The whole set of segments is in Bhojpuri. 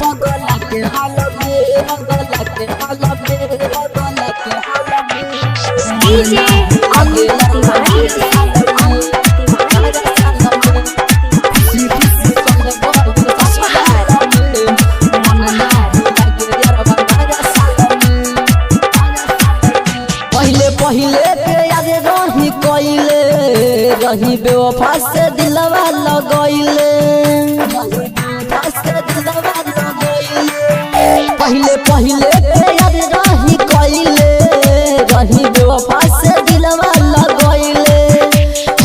पगला के हाल में पगला के हाल में पगला के हाल में डीजे अमित तिवारी पहिले पे याद रही कइले रही बेवफा से दिलवा लगइले पहिले पे याद रही कइले रही बेवफा से दिलवा लगइले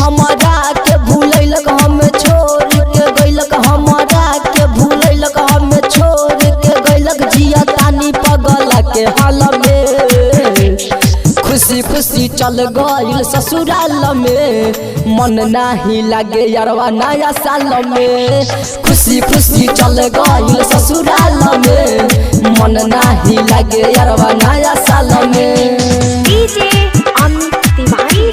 हमरा के भूलैलक हम छोड़ के गइलक हमरा के भूलैलक हम छोड़ के गइलक जिया तानी पगला के हाल में खुशी खुशी चल गइल ससुराल में मन नाही लागे यारवा नया साल में खुशी खुशी चल गइल ससुराल में मन नाही लागे यारवा नया साल में डीजे अमित तिवारी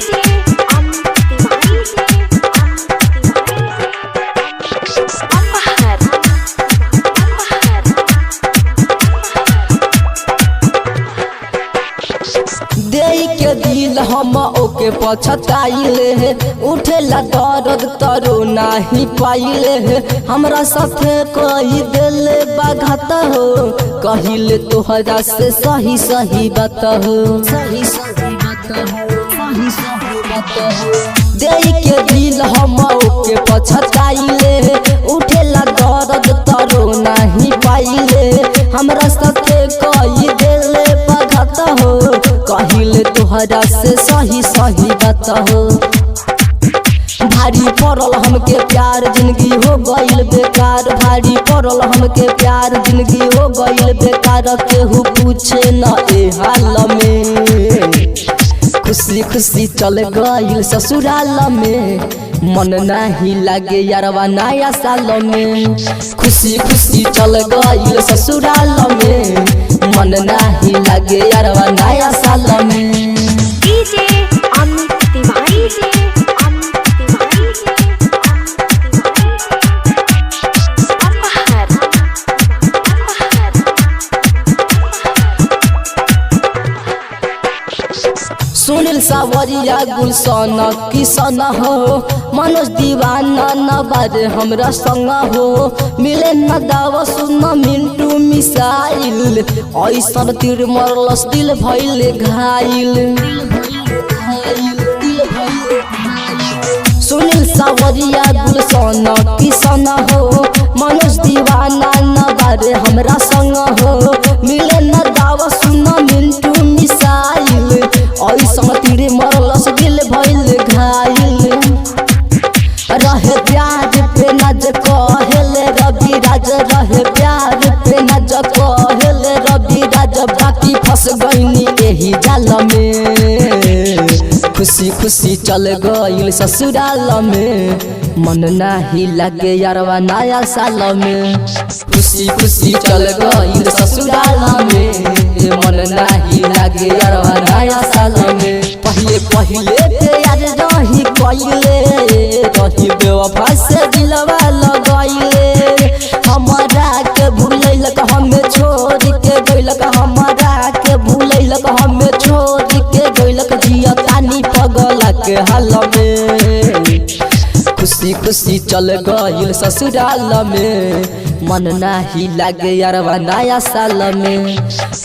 देई के दिल हम ओके पछताइले उठेला दर्द तरो नाही पाइले हमरा साथे कही देले बाघत हो कहिले तोहरा से सही सही बात हो सही सही बात हो सही सही बात हो देई के दिल हम ओके पछताइले उठेला दर्द तरो नाही पाइले हमरा साथे कही देले बाघत हो कहिले तोहरा से सही सही बात हो भारी पड़ल हमके प्यार जिंदगी हो गइल बेकार भारी पड़ल हमके प्यार जिंदगी हो गइल बेकार केहू पूछे न ए हाल में खुशी खुशी चल गइल ससुराल में मन नाही लागे यारवा नया साल में खुशी खुशी चल गइल ससुराल में मन नाही लागे यारवा नया साल में डीजे अमित तिवारी सुनील सावरिया गुलशन किशन हो मनोज दीवाना न बारे हमरा संग हो मिले न दावा सुन मिंटू मिसाइल ऐसन तीर मरलस दिल भइले घायल सुनील सावरिया गुलशन किशन हो मनोज दीवाना न बारे हमरा संग हो मिले न दावा सुन मिंटू मिसाइल ऐसन तीर मरलस दिल भइल घायल रहे प्यार पे नज कहेले रवि राज रहे प्यार पे नज कहेले रवि राज बाकी फंस गइनी एही जाल में खुशी खुशी चल गइल ससुराल में मन नाही लागे यारवा नया साल में खुशी खुशी चल गइल ससुराल में मन नाही लागे यारवा नया साल में पहिले पे याद रही कइले रही बेवफा से दिलवा लगइले हमरा के भूलैलक हमें छोड़ के गइलक हमरा के भूलैलक हमें छोड़ के गइलक जिया तानी पगला के हाल में खुशी खुशी चल गइल ससुराल में मन नाही लागे यारवा नया साल में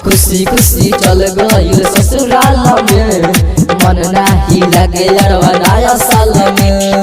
खुशी खुशी चल गइल ससुराल में मन नाही लागे यारवा नया साल में।